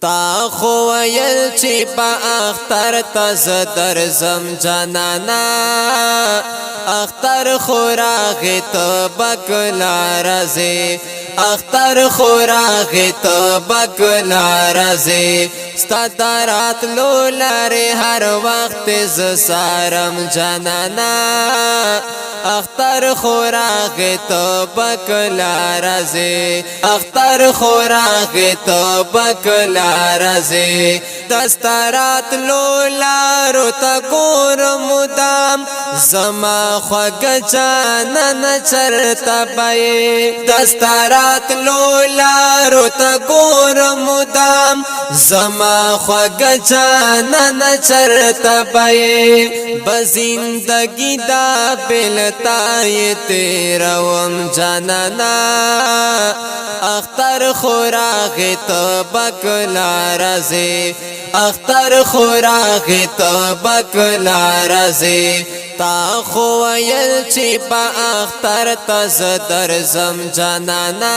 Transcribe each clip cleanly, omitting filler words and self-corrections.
تا خو ویل چې په اختر تز درځم جانانا اختر خو راغی ته بکلا رازی اختر خو راغی ته بکلا رازی ستا دارات لولاره هر وقت ز سارم جانانا اختر خو راغی ته بکلا رازی اختر خو راغی ته بکلا رازی دستارات لولارو تا ګور مدام زما خوږ جانان چرته بای دستارات لولارو تا ګور مدام زما خوږ جانان چرته بای بزندگی دا بلتای تیروم جانانا اختر خو راغی ته بکلا رازی اختر خو راغی ته بکلا رازی تا خو ویل چې په اختر تز درځم جانانا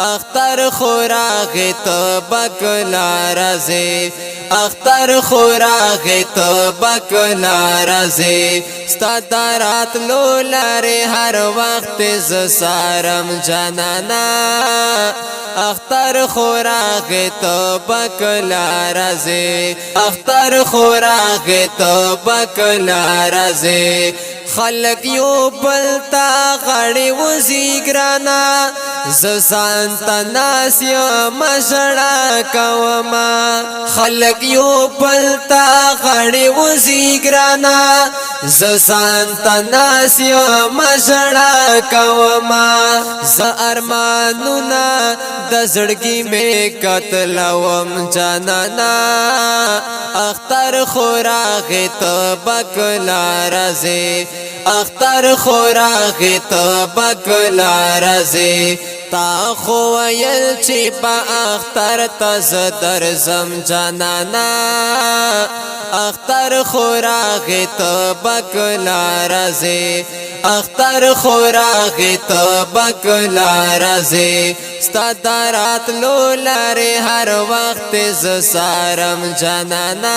اختر خو راغی ته بکلا رازی اختر خو راغی ته بکلا رازی ستا دارات لولاره هر وقت ز سارم جانانا اختر خو راغی ته بکلا رازی اختر خو راغی ته بکلا رازی خلق یو بلتا غړی وزی ګرانا زسان تناس یم مشړه کوما خلق یو بلتا غړی وزی ګرانا زسان تناس یم مشړه کوما ز ارمانونه د زړګي می قتلوم جانانا اختر خو راغی ته بکلا رازی اختر خو راغی ته بکلا رازی تا خو ویل چې په اختر تز درځم جانانا اختر خو راغی ته بکلا رازی اختر خو راغی ته بکلا رازی ستا دارات لولاره هر وقت ز سارم جانانا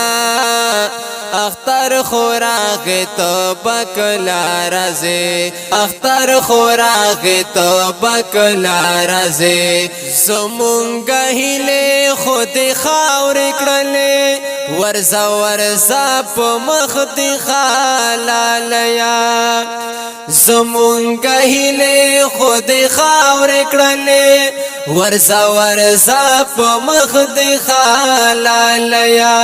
اختر خو راغی ته بکلا رازی اختر خو راغی ته بکلا رازی زمونږ هیلې خود خاور کړلې ورزا ورزا په مخ دی خالالیا زمونږ هیلې خود خاور کړلې ورزا ورزا په مخ دی خالالیا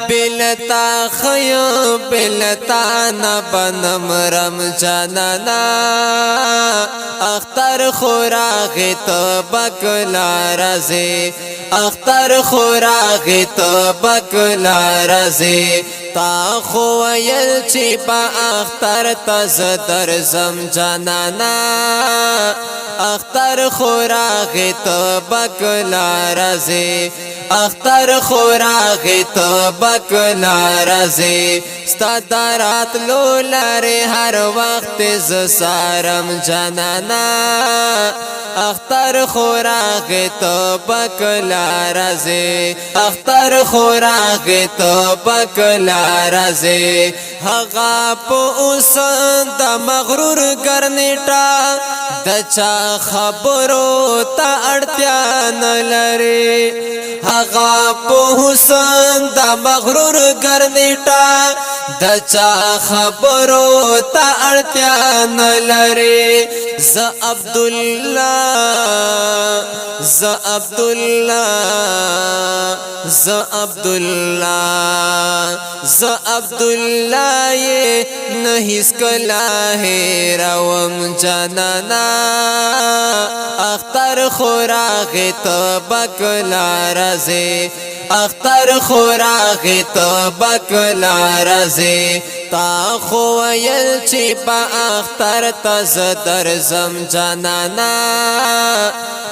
بلتا خیا بلتا نه بنم رم جانانا اختر خو راغی ته بکلا رازی اختر خو راغی ته بکلا رازی تا خو ویل چې په اختر تز درځم جانانا اختر خو راغی ته بکلا رازی اختر خو راغی ته بکلا رازی ستا دارات لولاره هر وقت ز سارم جانانا اختر خو راغی ته بکلا رازی اختر خو راغی ته بکلا رازی هغه په اوس د مغرور ګرنیټا د چا خبرو ته اړتیا نه لري هغه په حسن د مغرور ګرنیټا د چا خبرو ته اړتیا نه لري ز عبدالله یہ نہیس کلا ہے روم جانانا اختر خو راغی ته بکلا رازی اختر خو راغی ته بکلا رازی تا خو ویل چې په اختر تز درځم جانانا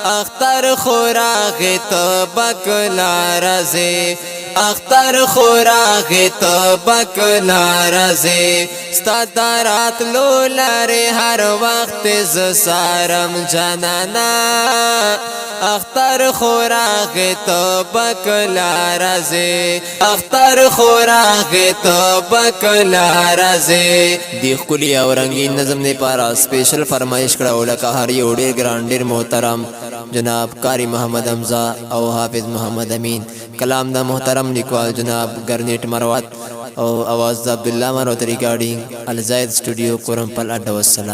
اختر خو راغی ته بکلا رازی اختر خوراغی تو بک نارزی ستا دارات لولاری هر وقت زسارم جانانا اختر خوراغی تو بک نارزی اختر خوراغی تو بک نارزی دی خلی او رنگین نظم نے پارا سپیشل فرمائش کړه ولکه هر یو ډیر ګران ډیر محترم جناب قاری محمد حمزه او حافظ محمد امین کلام دا محترم لیکوال جناب گرنیٹ مروت او आवाज عبدالله مروت ریکارڈنگ الزاید سٹوڈیو کورمپل اڈا والسلام